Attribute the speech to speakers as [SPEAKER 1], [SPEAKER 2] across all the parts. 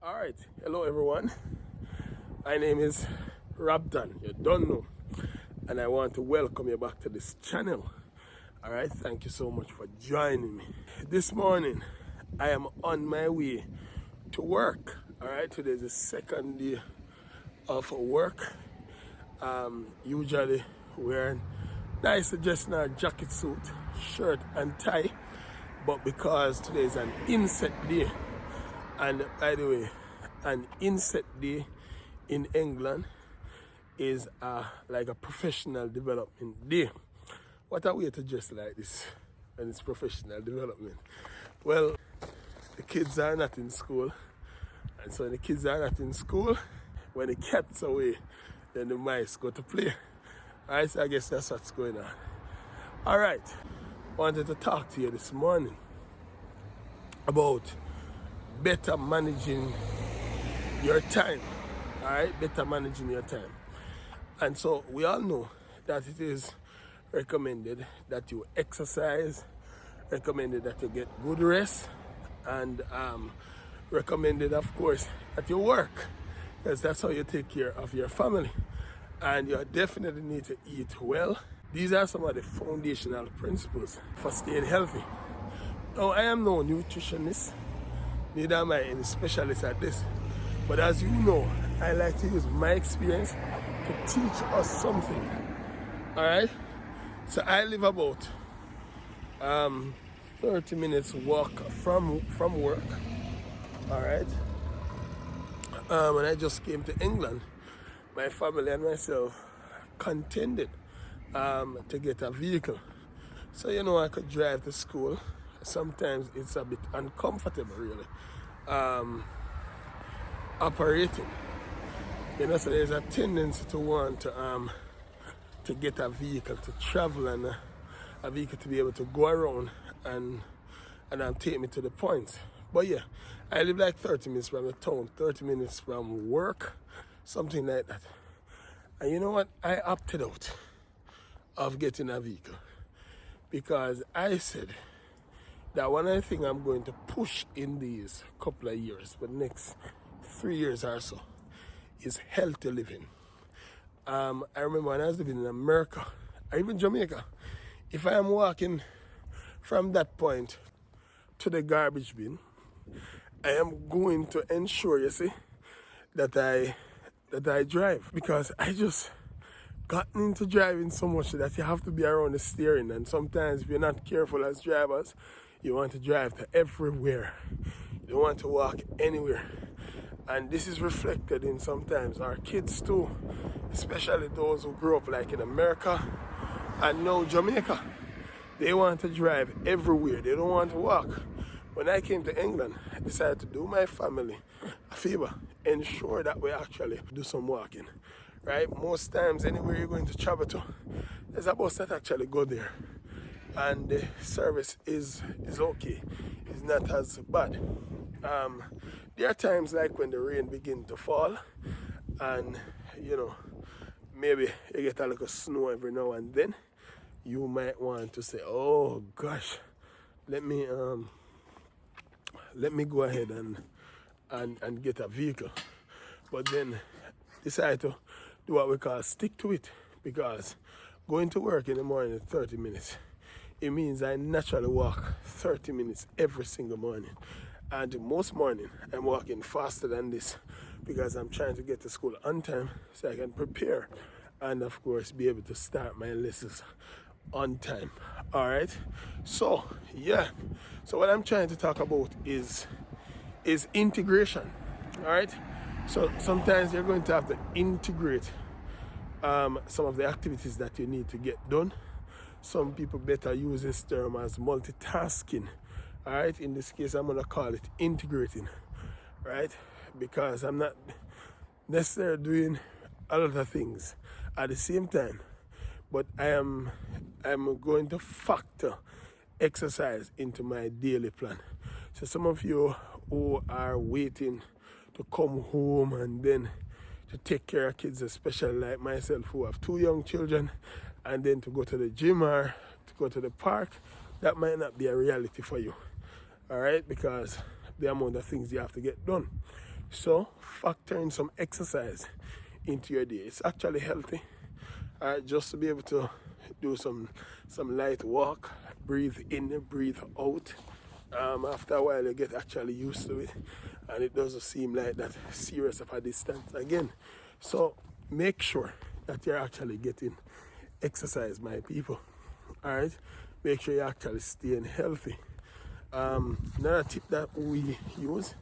[SPEAKER 1] Alright, hello everyone. My name is Robdon, you don't know. And I want to welcome you back to this channel. Alright, thank you so much for joining me. This morning, I am on my way to work. Alright, today is the second day of work. Usually wearing nice dress in a jacket suit, shirt and tie. But because today is an inset day, and by the way, an inset day in England is like a professional development day. What a way to dress like this when it's professional development. Well, the kids are not in school, and so when the kids are not in school, when the cat's away, then the mice go to play. Alright, so I guess that's what's going on. Alright, wanted to talk to you this morning about better managing your time. Alright, better managing your time. And so we all know that it is recommended that you exercise, recommended that you get good rest, and recommended, of course, that you work, because that's how you take care of your family. And you definitely need to eat well. These are some of the foundational principles for staying healthy. Now, I am no nutritionist, neither am I any specialist at this. But as you know, I like to use my experience to teach us something. Alright? So I live about 30 minutes walk from work. Alright? When I just came to England, my family and myself contended to get a vehicle. So you know, I could drive to school. Sometimes it's a bit uncomfortable, really, operating. You know, so there's a tendency to want to get a vehicle to travel, and a vehicle to be able to go around and take me to the points. But yeah, I live like 30 minutes from the town, 30 minutes from work, something like that. And you know what? I opted out of getting a vehicle because I said that one of the things I'm going to push in these couple of years, for the next 3 years or so, is healthy living. I remember when I was living in America, or even Jamaica, if I am walking from that point to the garbage bin, I am going to ensure, you see, that I drive, because I just gotten into driving so much that you have to be around the steering, and sometimes if you're not careful as drivers, you want to drive to everywhere. You don't want to walk anywhere. And this is reflected in sometimes our kids too, especially those who grew up like in America and now Jamaica. They want to drive everywhere. They don't want to walk. When I came to England, I decided to do my family a favor, ensure that we actually do some walking. Right? Most times, anywhere you're going to travel to, there's a bus that actually go there. And the service is okay. It's not as bad. There are times like when the rain begins to fall, and you know, maybe you get a little snow every now and then. You might want to say, "Oh gosh, let me go ahead and get a vehicle." But then decide to do what we call stick to it, because going to work in the morning is 30 minutes. It means I naturally walk 30 minutes every single morning. And most morning, I'm walking faster than this because I'm trying to get to school on time so I can prepare and, of course, be able to start my lessons on time. All right? So, yeah. So what I'm trying to talk about is integration. All right? So sometimes you're going to have to integrate some of the activities that you need to get done. Some people better use this term as multitasking. All right, in this case, I'm going to call it integrating, right? Because I'm not necessarily doing a lot of things at the same time, but I'm going to factor exercise into my daily plan. So some of you who are waiting to come home and then to take care of kids, especially like myself who have 2 young children, and then to go to the gym or to go to the park, that might not be a reality for you. All right, because the amount of things you have to get done. So factor in some exercise into your day. It's actually healthy. Just to be able to do some light walk, breathe in, breathe out. After a while, you get actually used to it, and it doesn't seem like that serious of a distance again. So make sure that you're actually getting exercise, my people. All right, make sure you're actually staying healthy. Another tip that we use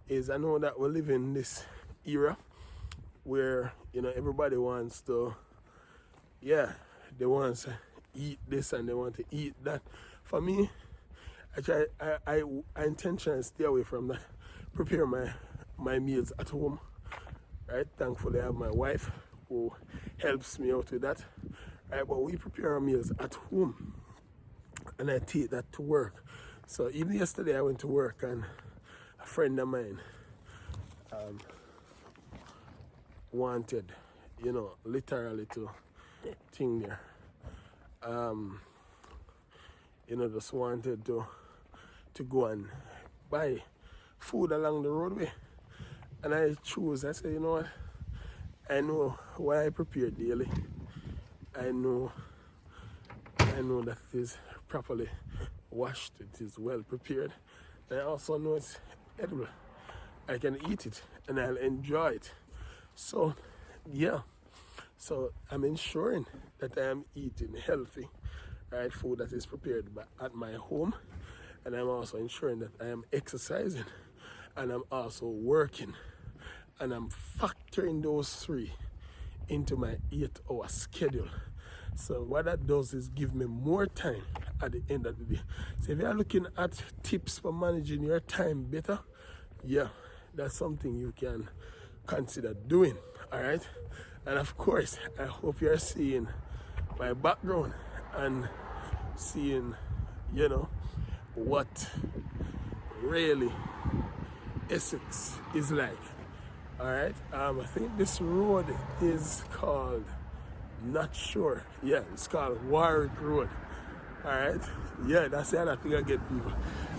[SPEAKER 1] is, I know that we live in this era where everybody wants to, they want to eat this and they want to eat that. For me, I intentionally stay away from that. Prepare my meals at home. Right? Thankfully, I have my wife who helps me out with that. Right? But we prepare our meals at home, and I take that to work. So even yesterday, I went to work, and a friend of mine wanted, literally to thing there. Just wanted to go and buy food along the roadway. And I said, you know what? I know what I prepare daily. I know that it is properly washed, it is well prepared. And I also know it's edible. I can eat it and I'll enjoy it. So, So I'm ensuring that I am eating healthy, right, food that is prepared at my home. And I'm also ensuring that I am exercising, and I'm also working, and I'm factoring those three into my 8-hour schedule. So what that does is give me more time at the end of the day. So if you're looking at tips for managing your time better, that's something you can consider doing. All right. And of course, I hope you're seeing my background and seeing, what really Essex is like. All right. I think this road is called, not sure. Yeah, it's called Warwick Road. All right. Yeah, that's the other thing I get, people.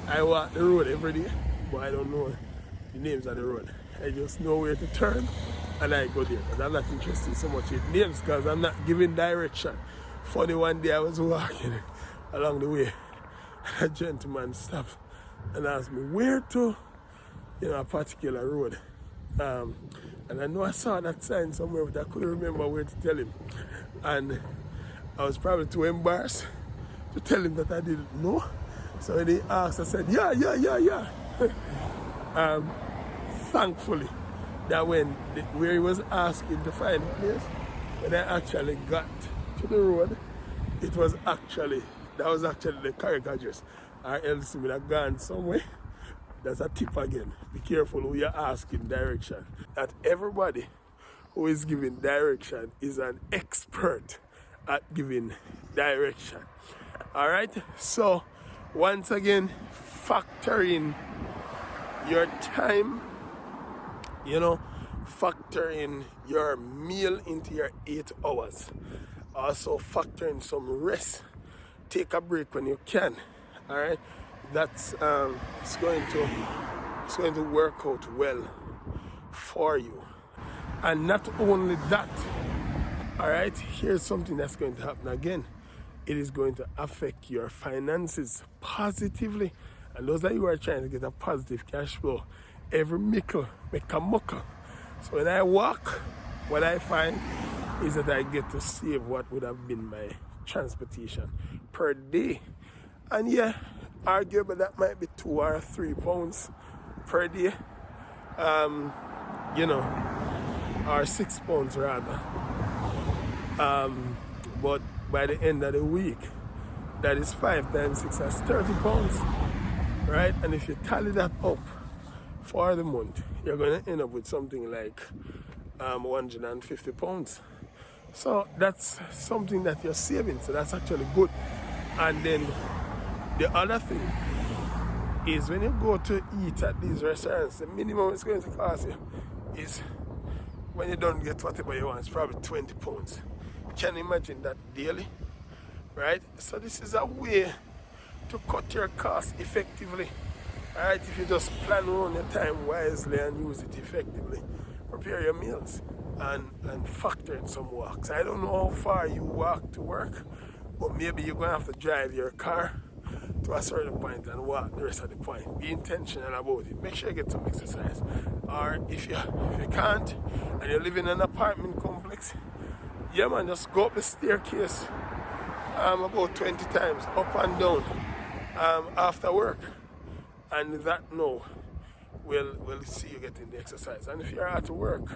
[SPEAKER 1] I walk the road every day, but I don't know the names of the road. I just know where to turn, and I go there. And I'm not interested so much in names because I'm not giving direction. Funny, one day I was walking along the way, and a gentleman stopped and asked me where to, a particular road. And I know I saw that sign somewhere, but I couldn't remember where to tell him. And I was probably too embarrassed to tell him that I didn't know. So when he asked, I said, yeah. Thankfully, that where he was asking to find the place, when I actually got to the road, that was actually the correct address. Or else he would have gone somewhere. That's a tip again. Be careful who you're asking direction. Not everybody who is giving direction is an expert at giving direction. All right? So, once again, factor in your time, factor in your meal into your 8 hours. Also, factor in some rest. Take a break when you can. All right? That's it's going to work out well for you. And not only that, all right, here's something that's going to happen again. It is going to affect your finances positively. And those of you who are trying to get a positive cash flow, every mickle make a muckle. So when I walk, what I find is that I get to save what would have been my transportation per day. And arguably that might be 2 or 3 pounds per day, or 6 pounds rather. But by the end of the week, that is 5 times 6, that's 30 pounds, right? And if you tally that up for the month, you're going to end up with something like 150 pounds. So that's something that you're saving, so that's actually good. And then the other thing is when you go to eat at these restaurants, the minimum it's going to cost you is, when you don't get whatever you want, it's probably 20 pounds. Can you imagine that daily? Right? So this is a way to cut your costs effectively Alright, if you just plan around your time wisely and use it effectively, prepare your meals and factor in some walks. I don't know how far you walk to work, but maybe you're going to have to drive your car to a certain point and walk the rest of the point. Be intentional about it. Make sure you get some exercise. Or if you can't and you live in an apartment complex, yeah man, just go up the staircase about 20 times up and down after work. And that we'll see you getting the exercise. And if you're at work,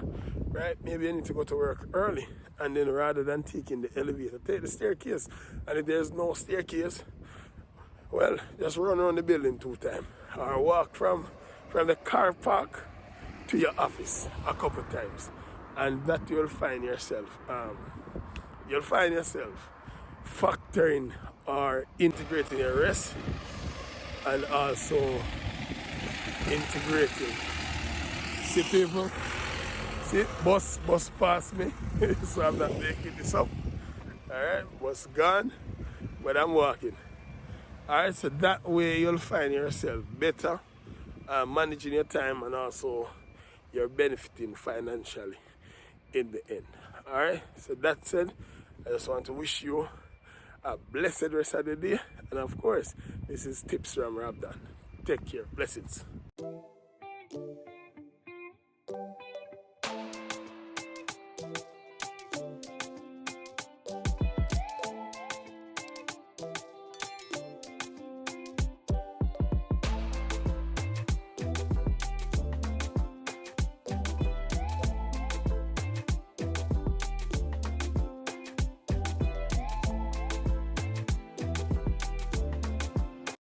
[SPEAKER 1] right, maybe you need to go to work early, and then rather than taking the elevator, take the staircase. And if there's no staircase, well, just run around the building 2 times, or walk from the car park to your office a couple times, and that you'll find yourself factoring or integrating your rest, and also integrating. See people? See, bus past me, so I'm not making this up. Alright, bus gone, but I'm walking. Alright, so that way you'll find yourself better managing your time, and also you're benefiting financially in the end. Alright, so that said, I just want to wish you a blessed rest of the day, and of course, this is Tips from Robdon. Take care. Blessings.